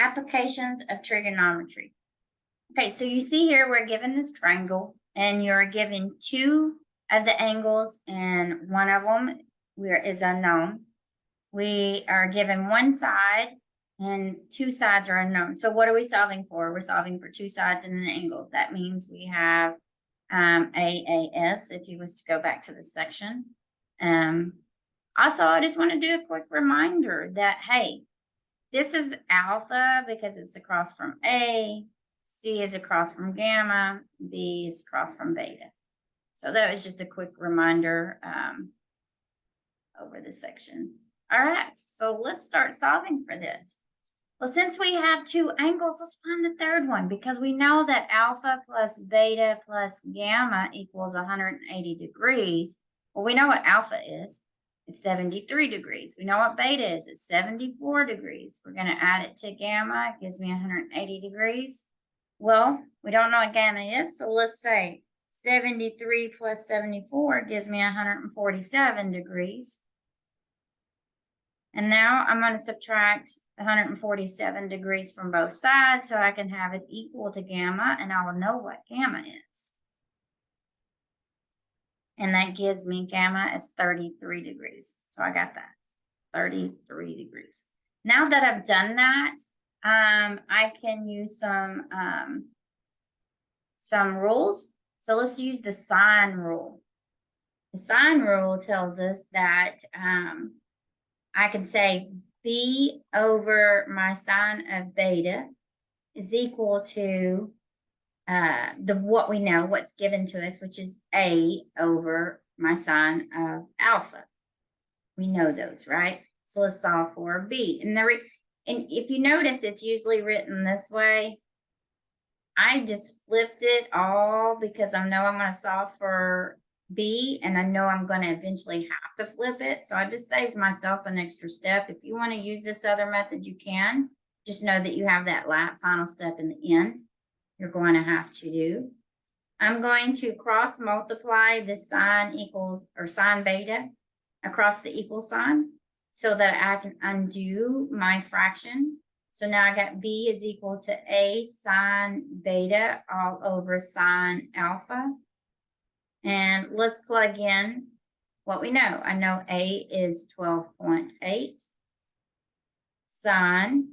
Applications of trigonometry. Okay, so you see here we're given this triangle, and you're given two of the angles, and one of them is unknown. We are given one side, and two sides are unknown. So what are we solving for? We're solving for two sides and an angle. That means we have AAS, if you was to go back to the section. Also, I just want to do a quick reminder that, hey, this is alpha because it's across from A, C is across from gamma, B is across from beta. So that was just a quick reminder over this section. All right, so let's start solving for this. Well, since we have two angles, let's find the third one, because we know that alpha plus beta plus gamma equals 180 degrees. Well, we know what alpha is. It's 73 degrees. We know what beta is. It's 74 degrees. We're going to add it to gamma. It gives me 180 degrees. Well, we don't know what gamma is, so let's say 73 plus 74 gives me 147 degrees. And now I'm going to subtract 147 degrees from both sides so I can have it equal to gamma, and I will know what gamma is. And that gives me gamma is 33 degrees. So I got that, 33 degrees. Now that I've done that, I can use some rules. So let's use the sine rule. The sine rule tells us that I can say B over my sine of beta is equal to what we know, what's given to us, which is A over my sine of alpha. We know those, right? So let's solve for B. And if you notice, it's usually written this way. I just flipped it all because I know I'm going to solve for B, and I know I'm going to eventually have to flip it. So I just saved myself an extra step. If you want to use this other method, you can. Just know that you have that final step in the end you're going to have to do. I'm going to cross multiply the sine equals, or sine beta across the equal sign so that I can undo my fraction. So now I got B is equal to A sine beta all over sine alpha. And let's plug in what we know. I know A is 12.8 sine,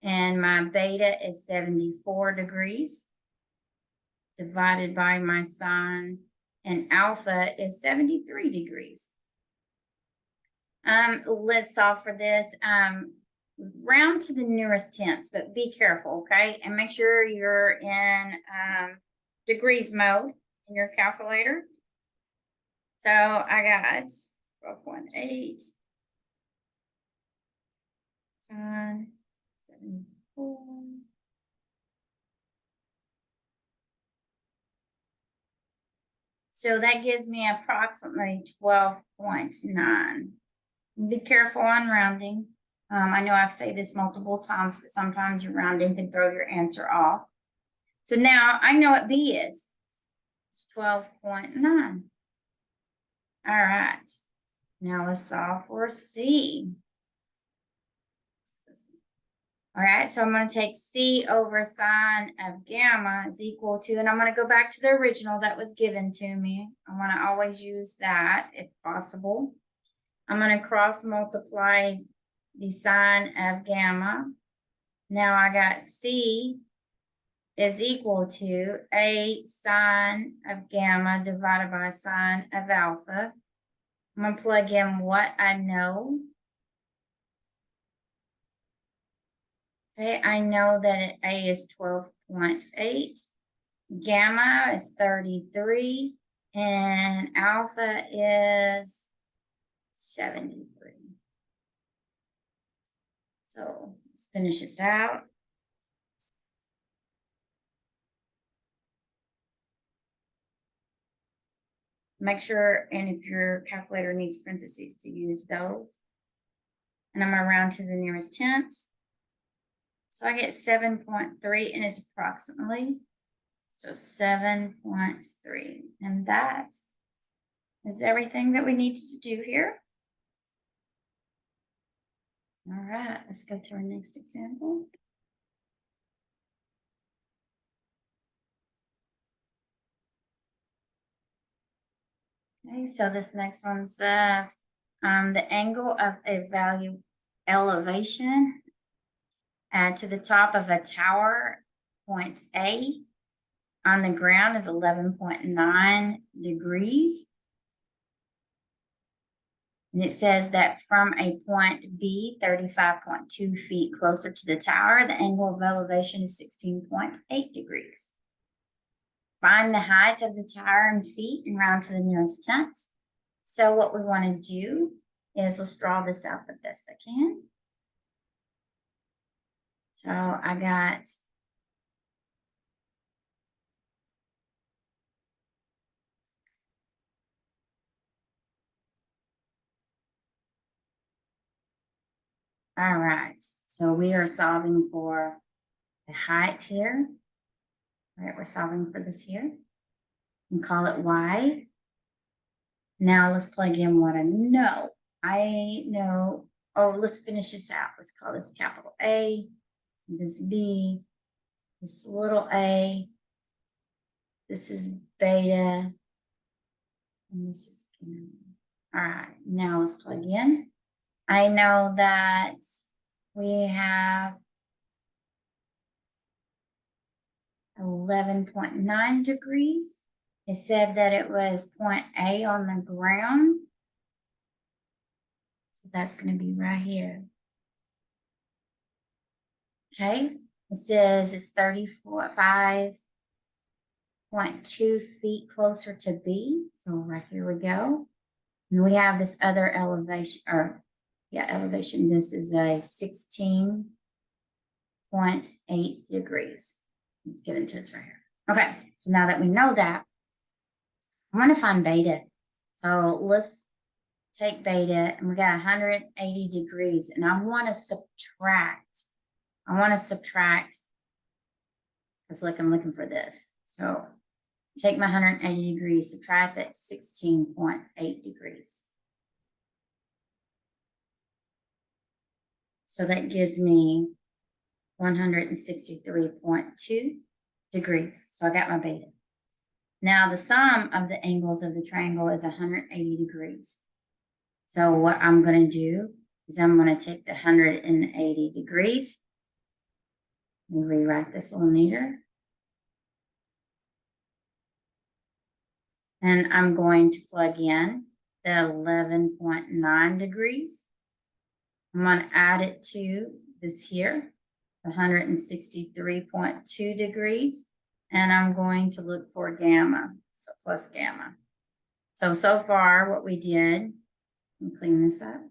and my beta is 74 degrees divided by my sine, and alpha is 73 degrees. Let's solve for this. Round to the nearest tenths, but be careful, okay? And make sure you're in degrees mode in your calculator. So I got 12.8 sine 74. So that gives me approximately 12.9. Be careful on rounding. I know I've said this multiple times, but sometimes your rounding can throw your answer off. So now I know what B is. It's 12.9. All right. Now let's solve for C. All right, so I'm going to take C over sine of gamma is equal to, and I'm going to go back to the original that was given to me. I want to always use that if possible. I'm going to cross multiply the sine of gamma. Now I got C is equal to A sine of gamma divided by sine of alpha. I'm going to plug in what I know. Okay, I know that A is 12.8, gamma is 33, and alpha is 73. So let's finish this out. Make sure, and if your calculator needs parentheses, to use those. And I'm going to round to the nearest tenths. So I get 7.3, and it's approximately. So 7.3. And that is everything that we needed to do here. All right, let's go to our next example. Okay, so this next one says the angle of a value elevation to the top of a tower, point A, on the ground is 11.9 degrees. And it says that from a point B, 35.2 feet closer to the tower, the angle of elevation is 16.8 degrees. Find the height of the tower in feet and round to the nearest tenths. So what we want to do is let's draw this out the best I can. So I got all right. So we are solving for the height here. All right, we're solving for this here. And call it y. Now let's plug in what I know. I know, oh, let's finish this out. Let's call this capital A, this B, this little a, this is beta, and this is gamma. All right, now let's plug in. I know that we have 11.9 degrees. It said that it was point A on the ground. So that's going to be right here. Okay. It says it's 35.2 feet closer to B. So right here we go. And we have this other elevation, elevation. This is a 16.8 degrees. Let's get into this right here. Okay, so now that we know that, I want to find beta. So let's take beta, and we got 180 degrees, and I want to subtract. Because look, I'm looking for this. So take my 180 degrees, subtract that 16.8 degrees. So that gives me 163.2 degrees. So I got my beta. Now the sum of the angles of the triangle is 180 degrees. So what I'm going to do is I'm going to take the 180 degrees. Let me rewrite this a little neater. And I'm going to plug in the 11.9 degrees. I'm going to add it to this here, 163.2 degrees. And I'm going to look for gamma, so plus gamma. So far what we did, let me clean this up.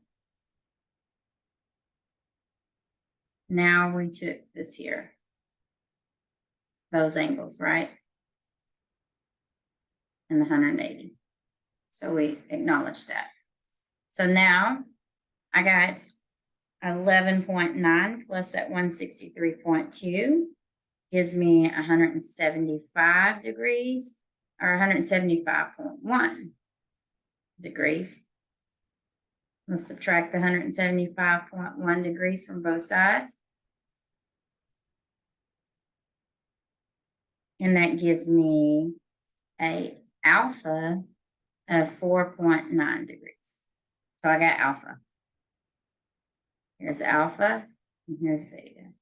Now we took this here, those angles, right? And the 180. So we acknowledge that. So now I got 11.9 plus that 163.2 gives me 175 degrees, or 175.1 degrees. Let's subtract the 175.1 degrees from both sides. And that gives me a alpha of 4.9 degrees. So I got alpha. Here's alpha, and here's beta.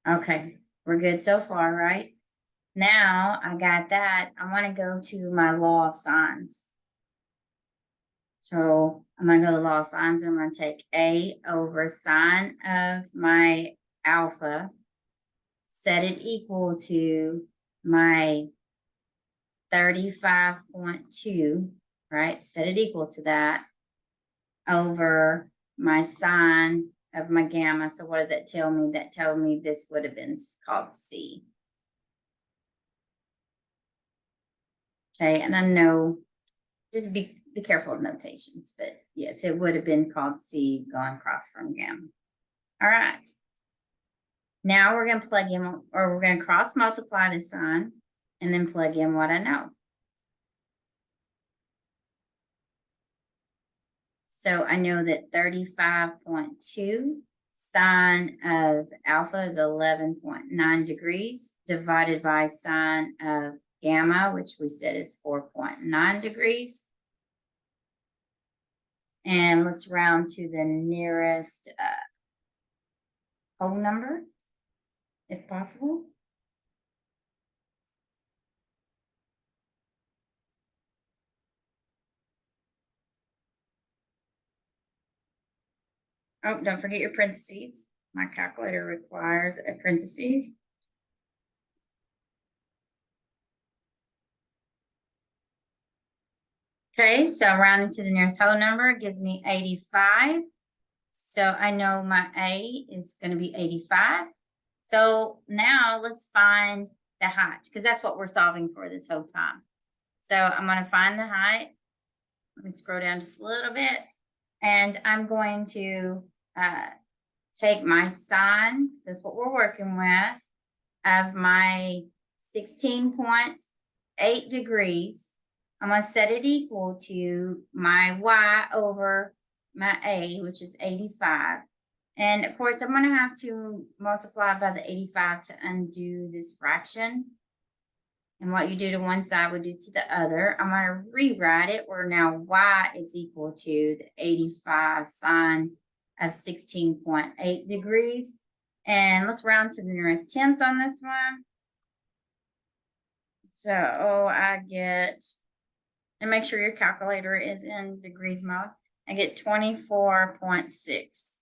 Okay, we're good so far, right? Now I got that. I want to go to my law of sines. So I'm going to go to the law of sines. I'm going to take A over sine of my alpha, set it equal to my 35.2, right? Set it equal to that over my sine of my gamma. So what does that tell me? That told me this would have been called C. Okay, and I know, just be careful of notations, but yes, it would have been called C going across from gamma. All right. Now we're going to plug in, or we're going to cross multiply this sign and then plug in what I know. So I know that 35.2 sine of alpha is 11.9 degrees divided by sine of gamma, which we said is 4.9 degrees. And let's round to the nearest whole number, if possible. Oh, don't forget your parentheses. My calculator requires a parentheses. Okay, so rounding to the nearest whole number gives me 85. So I know my A is going to be 85. So now let's find the height, because that's what we're solving for this whole time. So I'm going to find the height. Let me scroll down just a little bit. And I'm going to take my sine, that's what we're working with, of my 16.8 degrees. I'm going to set it equal to my y over my a, which is 85. And of course, I'm going to have to multiply by the 85 to undo this fraction. And what you do to one side would do to the other. I'm going to rewrite it where now y is equal to the 85 sine of 16.8 degrees. And let's round to the nearest tenth on this one. So I get, and make sure your calculator is in degrees mode. I get 24.6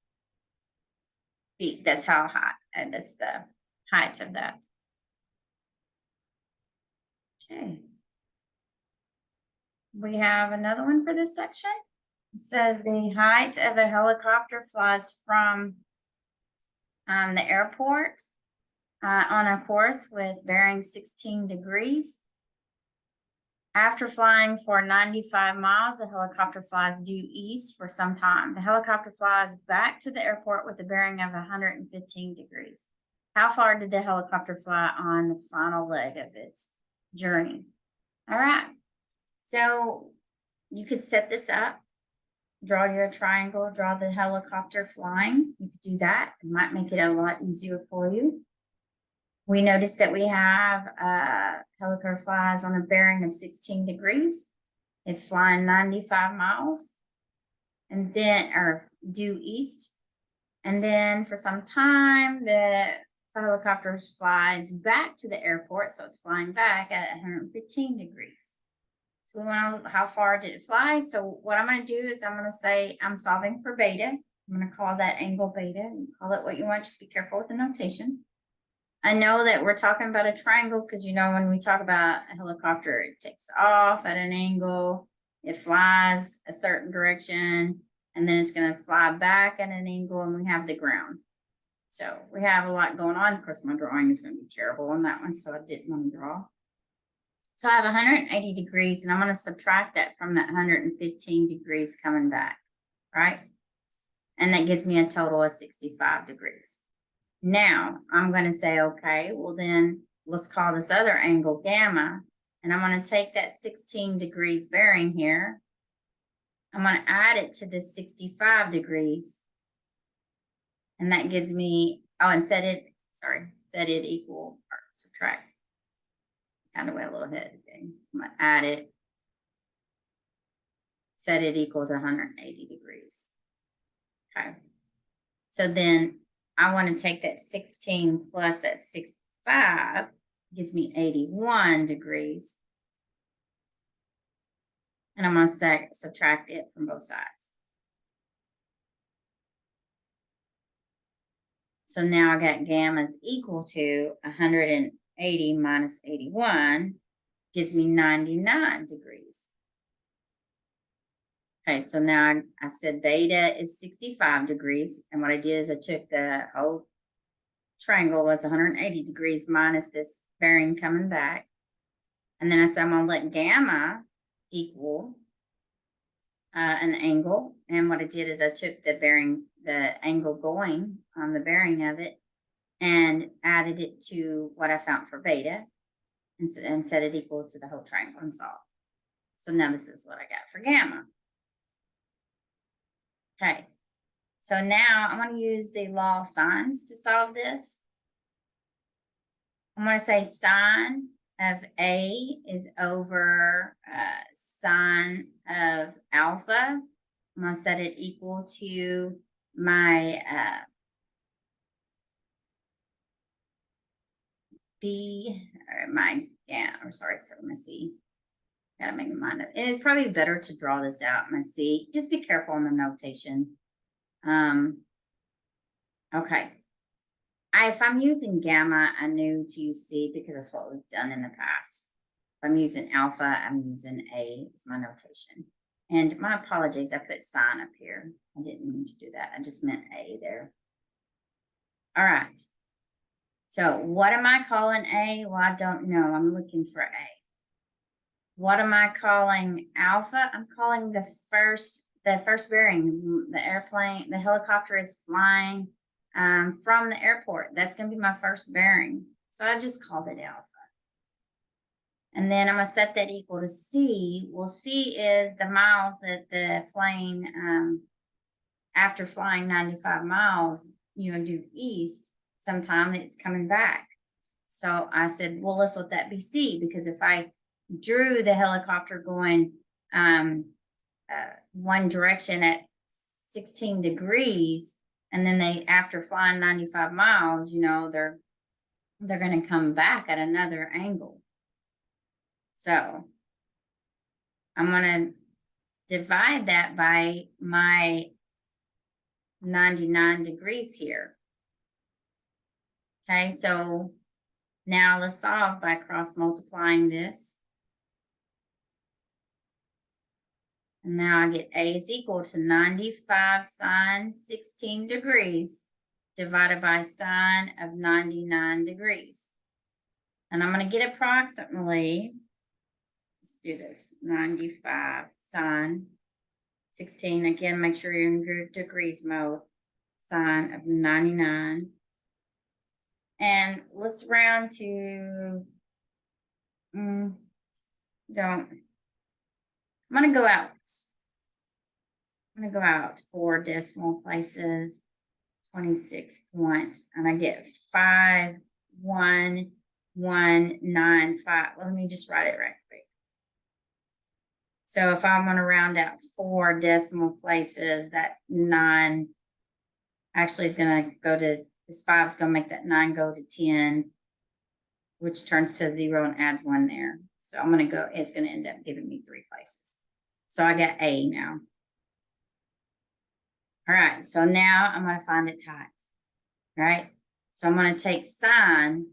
feet. That's how high, and that's the height of that. Okay. We have another one for this section. It says the height of a helicopter flies from the airport on a course with bearing 16 degrees. After flying for 95 miles, the helicopter flies due east for some time. The helicopter flies back to the airport with a bearing of 115 degrees. How far did the helicopter fly on the final leg of its journey? All right. So you could set this up, draw your triangle, draw the helicopter flying. You could do that. It might make it a lot easier for you. We noticed that we have helicopter flies on a bearing of 16 degrees. It's flying 95 miles and then, or due east. And then for some time, the helicopter flies back to the airport. So it's flying back at 115 degrees. So we want to know how far did it fly. So what I'm going to do is I'm going to say I'm solving for beta. I'm going to call that angle beta and call it what you want. Just be careful with the notation. I know that we're talking about a triangle because, you know, when we talk about a helicopter, it takes off at an angle, it flies a certain direction, and then it's going to fly back at an angle, and we have the ground. So we have a lot going on. Of course, my drawing is going to be terrible on that one, so I didn't want to draw. So I have 180 degrees, and I'm going to subtract that from that 115 degrees coming back, right? And that gives me a total of 65 degrees. Now I'm going to say, okay, well then let's call this other angle gamma. And I'm going to take that 16 degrees bearing here. I'm going to add it to this 65 degrees. And that gives me, oh, and set it equal, or subtract. Kind of went a little ahead. Okay. I'm going to add it. Set it equal to 180 degrees. Okay. So then I want to take that 16 plus that 65, gives me 81 degrees. And I'm going to subtract it from both sides. So now I got gamma is equal to 180 minus 81, gives me 99 degrees. Okay, so now I said beta is 65 degrees. And what I did is I took the whole triangle was 180 degrees minus this bearing coming back. And then I said I'm going to let gamma equal an angle. And what I did is I took the bearing, the angle going on the bearing of it, and added it to what I found for beta and set it equal to the whole triangle and solved. So now this is what I got for gamma. Okay, so now I'm going to use the law of sines to solve this. I'm going to say sine of A is over sine of alpha I'm going to set it equal to my B, or my, sorry, my C. Gotta make my mind up. It'd probably be better to draw this out, my C. Just be careful on the notation. Okay. If I'm using gamma, I knew to use C because that's what we've done in the past. If I'm using alpha, I'm using A. It's my notation. And my apologies, I put sign up here. I didn't mean to do that. I just meant A there. All right. So what am I calling A? Well, I don't know. I'm looking for A. What am I calling alpha? I'm calling the first bearing. The airplane, the helicopter is flying from the airport. That's going to be my first bearing. So I just called it alpha. And then I'm going to set that equal to C. Well, C is the miles that the plane, after flying 95 miles, due east, sometime it's coming back. So I said, well, let's let that be C, because if I drew the helicopter going one direction at 16 degrees, and then after flying 95 miles, they're going to come back at another angle. So I'm going to divide that by my 99 degrees here. Okay, so now let's solve by cross multiplying this. And now I get A is equal to 95 sine 16 degrees divided by sine of 99 degrees. And I'm going to get approximately, let's do this, 95 sine 16. Again, make sure you're in your degrees mode. Sine of 99. And let's round to, I'm going to go out. I'm going to go out 4 decimal places, 26 points, and I get 51195. Well, let me just write it right quick. So if I want to round out 4 decimal places, that 9 actually is going to go to, this 5 is going to make that 9 go to 10, which turns to 0 and adds 1 there. So I'm going to go, it's going to end up giving me 3 places. So I got A now. All right, so now I'm going to find its height. All right, so I'm going to take sine.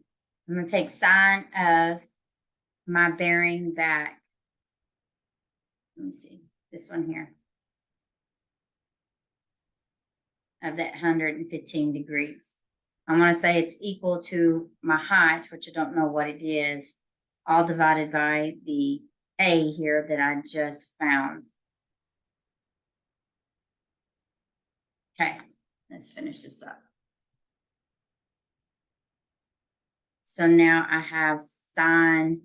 I'm going to take sine of my bearing back. Let me see, this one here. Of that 115 degrees. I'm going to say it's equal to my height, which I don't know what it is, all divided by the A here that I just found. Okay, let's finish this up. So now I have sine,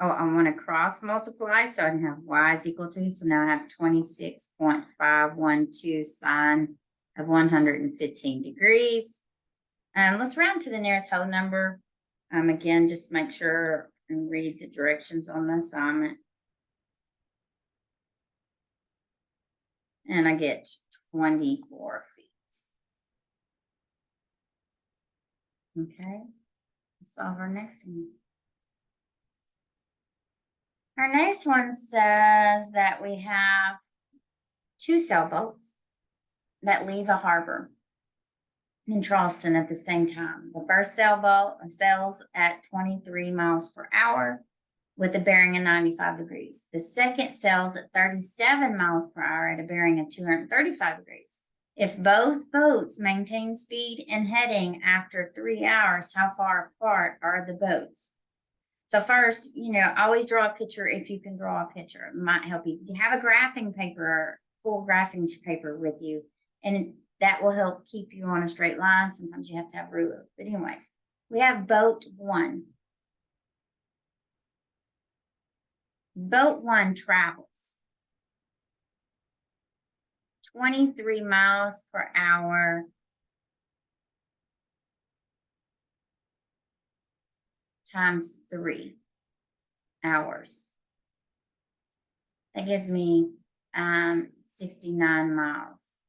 I want to cross multiply, so I can have y is equal to, so now I have 26.512 sine of 115 degrees. Let's round to the nearest whole number. Again, just make sure and read the directions on the assignment. And I get 24 feet. Okay, let's solve our next one. Our next one says that we have 2 sailboats that leave a harbor in Charleston at the same time. The first sailboat sails at 23 miles per hour with a bearing of 95 degrees. The second sails at 37 miles per hour at a bearing of 235 degrees. If both boats maintain speed and heading after 3 hours, how far apart are the boats? So first, always draw a picture if you can draw a picture. It might help you. Have a graphing paper, full graphing paper with you, and that will help keep you on a straight line. Sometimes you have to have a ruler. But anyways, we have boat 1. Boat 1 travels 23 miles per hour times 3 hours. That gives me 69 miles.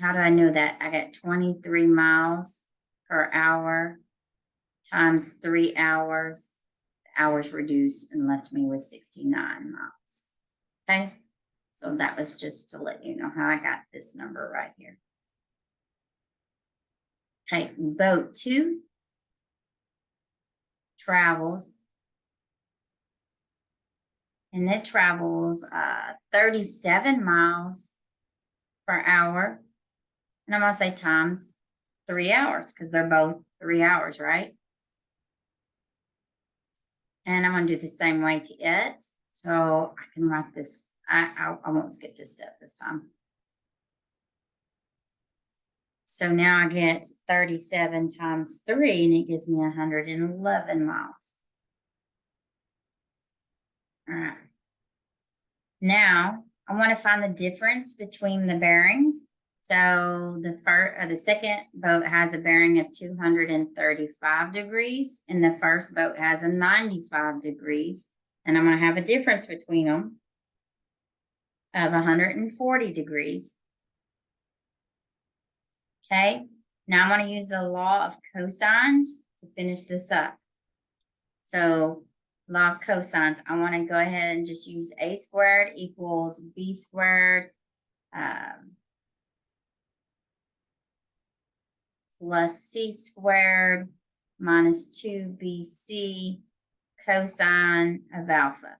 How do I know that? I got 23 miles per hour times 3 hours. The hours reduced and left me with 69 miles. Okay, so that was just to let you know how I got this number right here. Okay, boat 2 travels, and it travels 37 miles per hour. And I'm going to say times 3 hours because they're both 3 hours, right? And I'm going to do the same way to it. So I can write this. I won't skip this step this time. So now I get 37 times 3, and it gives me 111 miles. All right. Now I want to find the difference between the bearings. So the second boat has a bearing of 235 degrees, and the first boat has a 95 degrees. And I'm going to have a difference between them of 140 degrees. Okay, now I'm going to use the law of cosines to finish this up. So law of cosines, I want to go ahead and just use a squared equals b squared plus c squared minus 2bc cosine of alpha.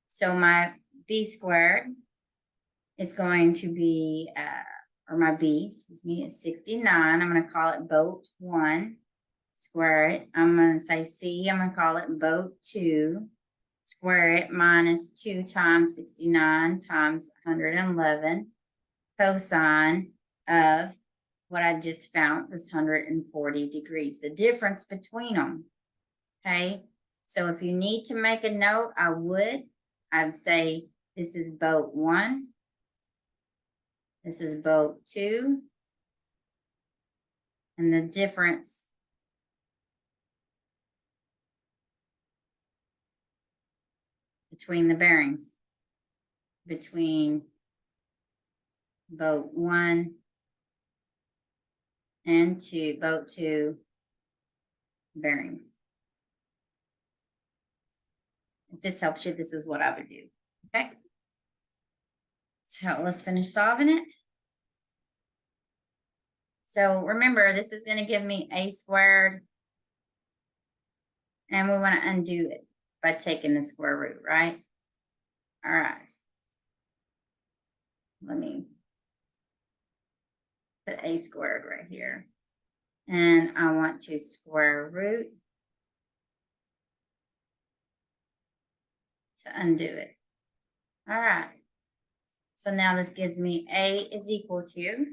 So my b squared is going to be, or my b, excuse me, is 69. I'm going to call it boat 1, square it. I'm going to say c, I'm going to call it boat 2, square it, minus 2 times 69 times 111, cosine of what I just found was 140 degrees, the difference between them. Okay, so if you need to make a note, I'd say this is boat 1, this is boat 2, and the difference between the bearings between boat 1 and 2, boat 2 bearings. If this helps you, this is what I would do. Okay, so let's finish solving it. So remember, this is going to give me a squared, and we want to undo it by taking the square root, right? All right. Let me put a squared right here. And I want to square root to undo it. All right. So now this gives me a is equal to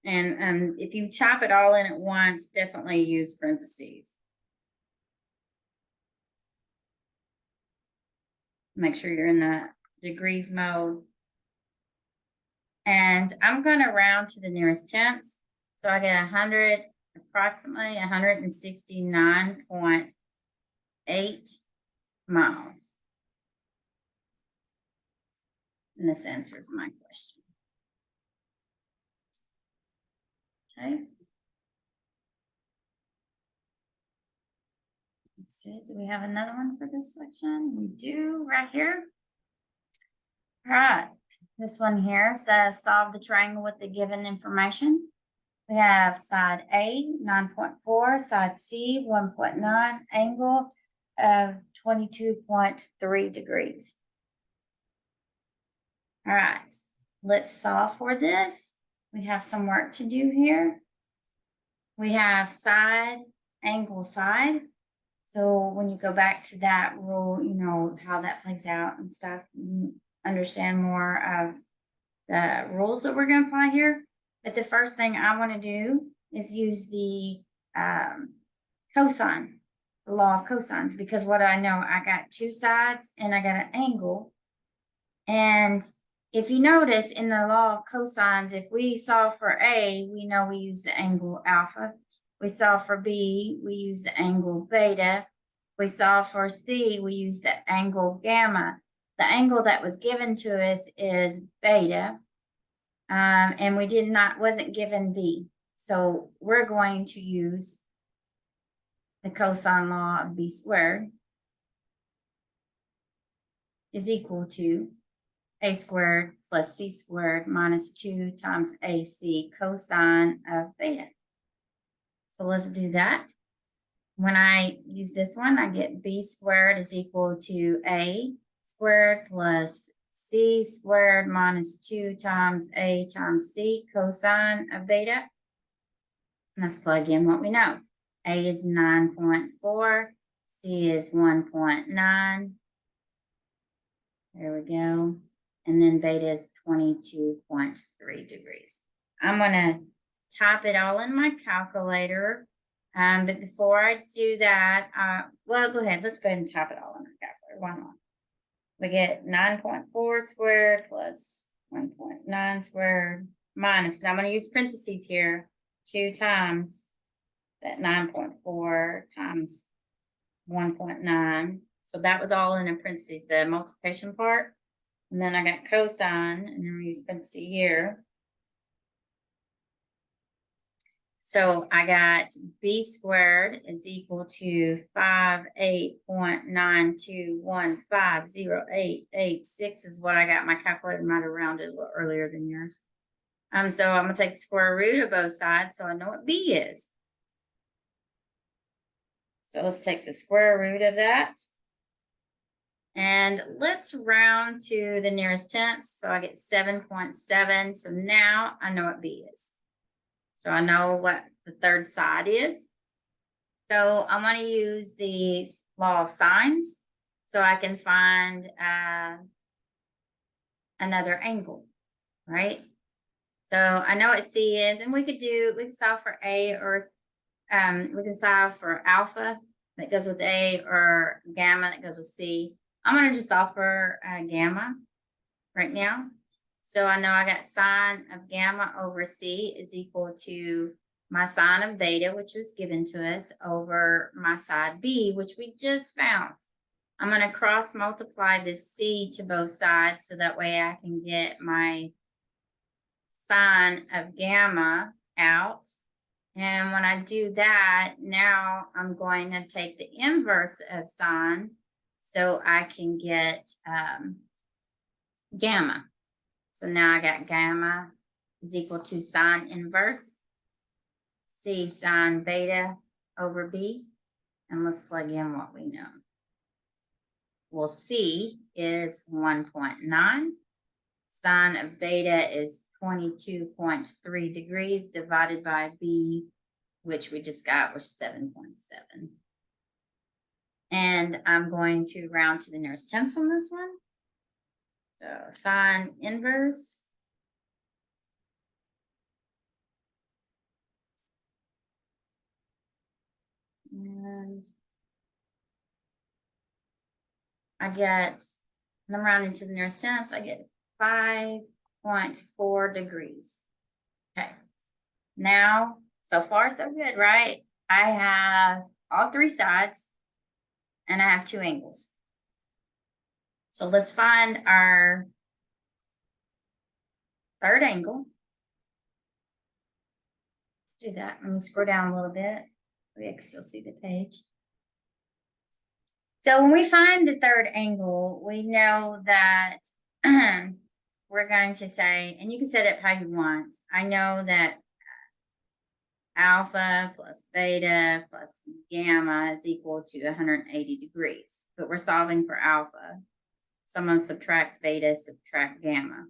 and if you chop it all in at once, definitely use parentheses. Make sure you're in the degrees mode. And I'm going to round to the nearest tenths. So I get approximately 169.8 miles. And this answers my question. Okay. Let's see, do we have another one for this section? We do, right here. All right, this one here says solve the triangle with the given information. We have side A, 9.4, side C, 1.9, angle of 22.3 degrees. All right, let's solve for this. We have some work to do here. We have side, angle, side. So when you go back to that rule, you know how that plays out and stuff. You understand more of the rules that we're going to apply here. But the first thing I want to do is use the cosine, the law of cosines, because what I know, I got two sides and I got an angle. And if you notice in the law of cosines, if we solve for A, we know we use the angle alpha, We saw for B, we use the angle beta. We saw for C, we use the angle gamma. The angle that was given to us is beta, and we wasn't given B. So we're going to use the cosine law of B squared is equal to A squared plus C squared minus 2 times AC cosine of beta. So let's do that. When I use this one, I get B squared is equal to A squared plus C squared minus 2 times A times C cosine of beta. Let's plug in what we know. A is 9.4, C is 1.9. There we go. And then beta is 22.3 degrees. I'm going to type it all in my calculator. But before I do that, well, go ahead. Let's go ahead and type it all in our calculator. Why not? We get 9.4 squared plus 1.9 squared minus, now I'm going to use parentheses here, 2 times that 9.4 times 1.9. So that was all in parentheses, the multiplication part. And then I got cosine, and then we use parentheses here. So I got B squared is equal to 58.921508886 is what I got. My calculator might have rounded a little earlier than yours. So I'm going to take the square root of both sides so I know what B is. So let's take the square root of that. And let's round to the nearest tenth. So I get 7.7. So now I know what B is. So I know what the third side is. So I'm going to use the law of sines so I can find another angle, right? So I know what C is, and we could solve for A, or we can solve for alpha that goes with A or gamma that goes with C. I'm going to just offer gamma right now. So I know I got sine of gamma over C is equal to my sine of beta, which was given to us, over my side B, which we just found. I'm going to cross multiply this C to both sides so that way I can get my sine of gamma out. And when I do that, now I'm going to take the inverse of sine so I can get gamma. So now I got gamma is equal to sine inverse C sine beta over B. And let's plug in what we know. Well, C is 1.9. Sine of beta is 22.3 degrees divided by B, which we just got was 7.7. And I'm going to round to the nearest tenth on this one. So sine inverse and I get, and I'm rounding to the nearest tenth, I get 5.4 degrees. Okay, now so far so good, right? I have all three sides and I have two angles. So let's find our third angle. Let's do that. Let me scroll down a little bit. We can still see the page. So when we find the third angle, we know that we're going to say, and you can set it how you want. I know that alpha plus beta plus gamma is equal to 180 degrees, but we're solving for alpha. So I'm going to subtract beta, subtract gamma.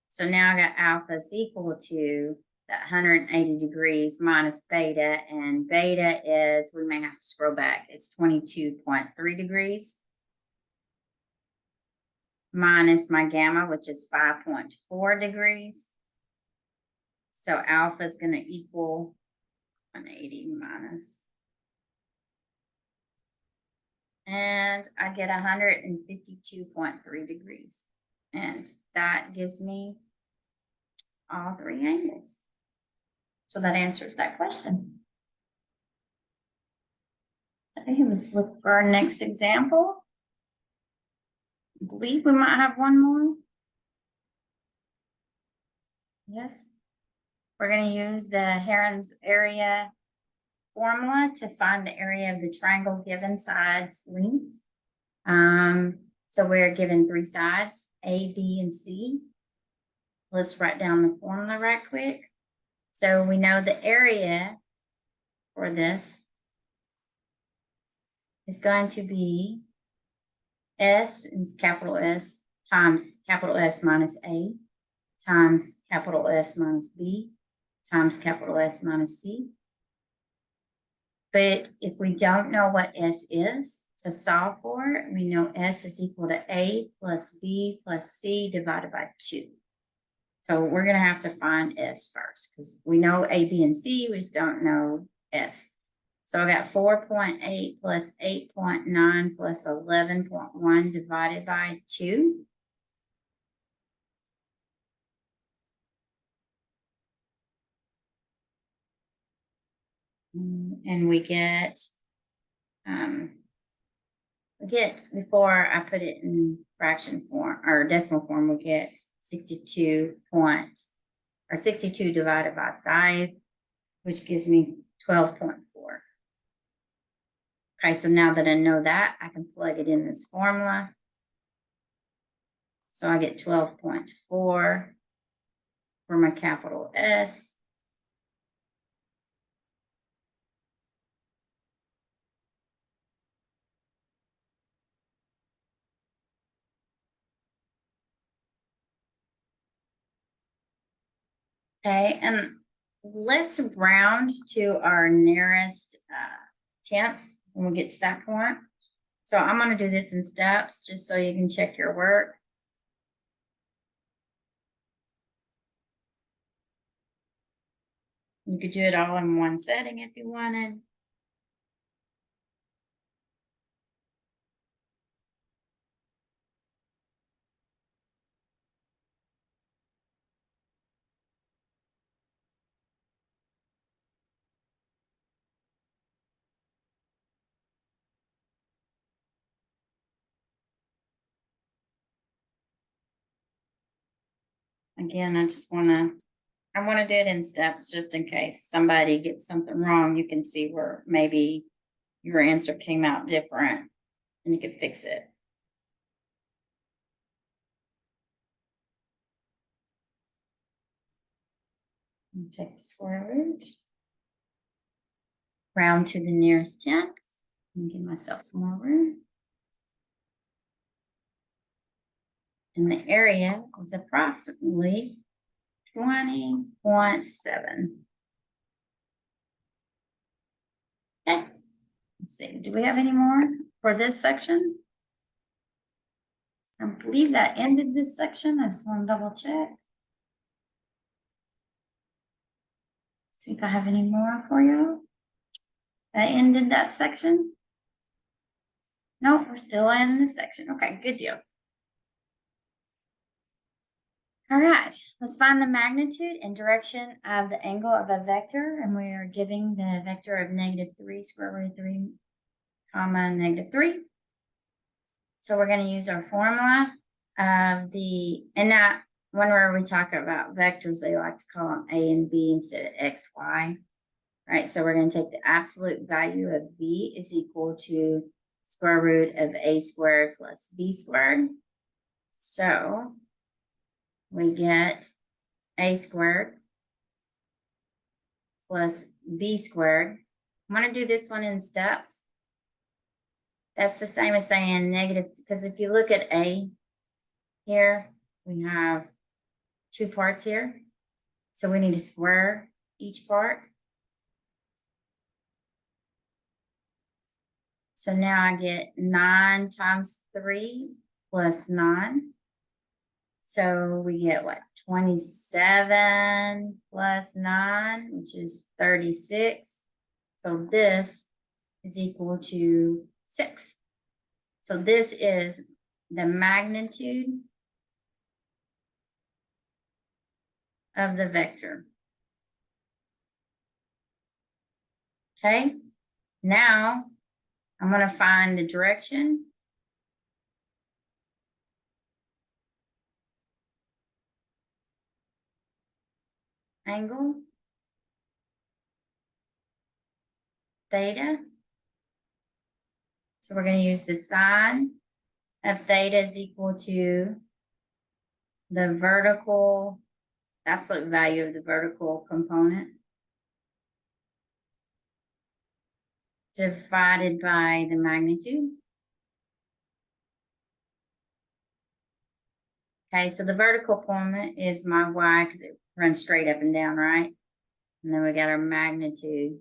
So now I got alpha is equal to that 180 degrees minus beta, and beta is, we may have to scroll back, it's 22.3 degrees minus my gamma, which is 5.4 degrees. So alpha is going to equal 180 minus, and I get 152.3 degrees. And that gives me all three angles. So that answers that question. Okay, let's look for our next example. I believe we might have one more. Yes. We're going to use the Heron's area formula to find the area of the triangle given sides lengths. So we're given 3 sides, A, B, and C. Let's write down the formula right quick. So we know the area for this is going to be S, is capital S, times capital S minus A, times capital S minus B, times capital S minus C. But if we don't know what S is to solve for it, we know S is equal to A plus B plus C divided by 2. So we're going to have to find S first because we know A, B, and C, we just don't know S. So I got 4.8 plus 8.9 plus 11.1 divided by 2. And we get, before I put it in fraction form or decimal form, we get 62 divided by 5, which gives me 12.4. Okay, so now that I know that, I can plug it in this formula. So I get 12.4 for my capital S. Okay, and let's round to our nearest tenths when we get to that point. So I'm going to do this in steps just so you can check your work. You could do it all in one setting if you wanted. Again, I want to do it in steps just in case somebody gets something wrong. You can see where maybe your answer came out different and you can fix it. Take the square root, round to the nearest tenth, and give myself some more room. And the area is approximately 20.7. Okay, let's see. Do we have any more for this section? I believe that ended this section. I just want to double check. See if I have any more for you. That ended that section. No, we're still in this section. Okay, good deal. All right, let's find the magnitude and direction of the angle of a vector, and we are giving the vector of -3 square root of 3 comma -3. So we're going to use our formula of and that whenever we talk about vectors, they like to call them A and B instead of X, Y. Right, so we're going to take the absolute value of V is equal to square root of A squared plus B squared. So we get A squared plus B squared. I'm going to do this one in steps. That's the same as saying negative, because if you look at A here, we have 2 parts here. So we need to square each part. So now I get 9 times 3 plus 9. So we get what? 27 plus 9, which is 36. So this is equal to 6. So this is the magnitude of the vector. Okay, now I'm going to find the direction. Angle. Theta. So we're going to use the sine of theta is equal to the vertical, absolute value of the vertical component divided by the magnitude. Okay, so the vertical component is my y because it runs straight up and down, right? And then we got our magnitude,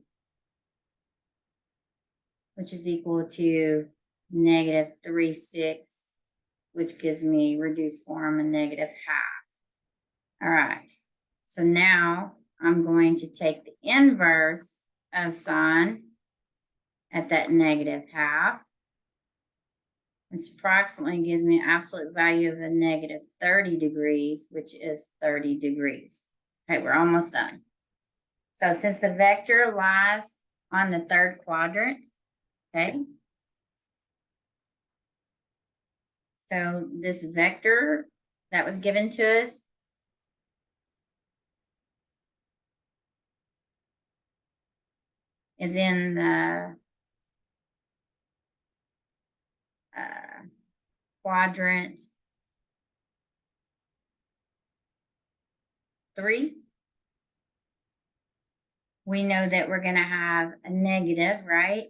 which is equal to negative 3/6, which gives me reduced form a negative half. All right, so now I'm going to take the inverse of sine at that negative half, which approximately gives me an absolute value of a negative 30 degrees, which is 30 degrees. Okay, we're almost done. So since the vector lies on the third quadrant, okay, so this vector that was given to us is in the quadrant 3. We know that we're going to have a negative, right?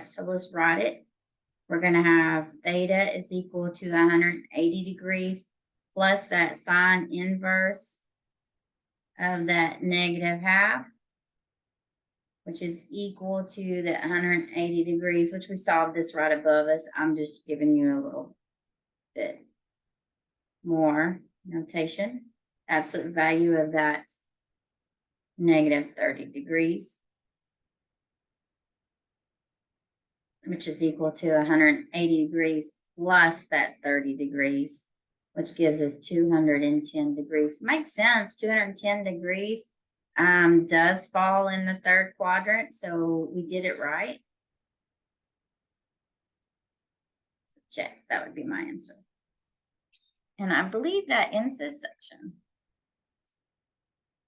So let's write it. We're going to have theta is equal to 180 degrees plus that sine inverse of that negative half, which is equal to the 180 degrees, which we solved this right above us. I'm just giving you a little bit more notation. Absolute value of that negative 30 degrees, which is equal to 180 degrees plus that 30 degrees, which gives us 210 degrees. Makes sense. 210 degrees does fall in the third quadrant, so we did it right. Check. That would be my answer. And I believe that ends this section.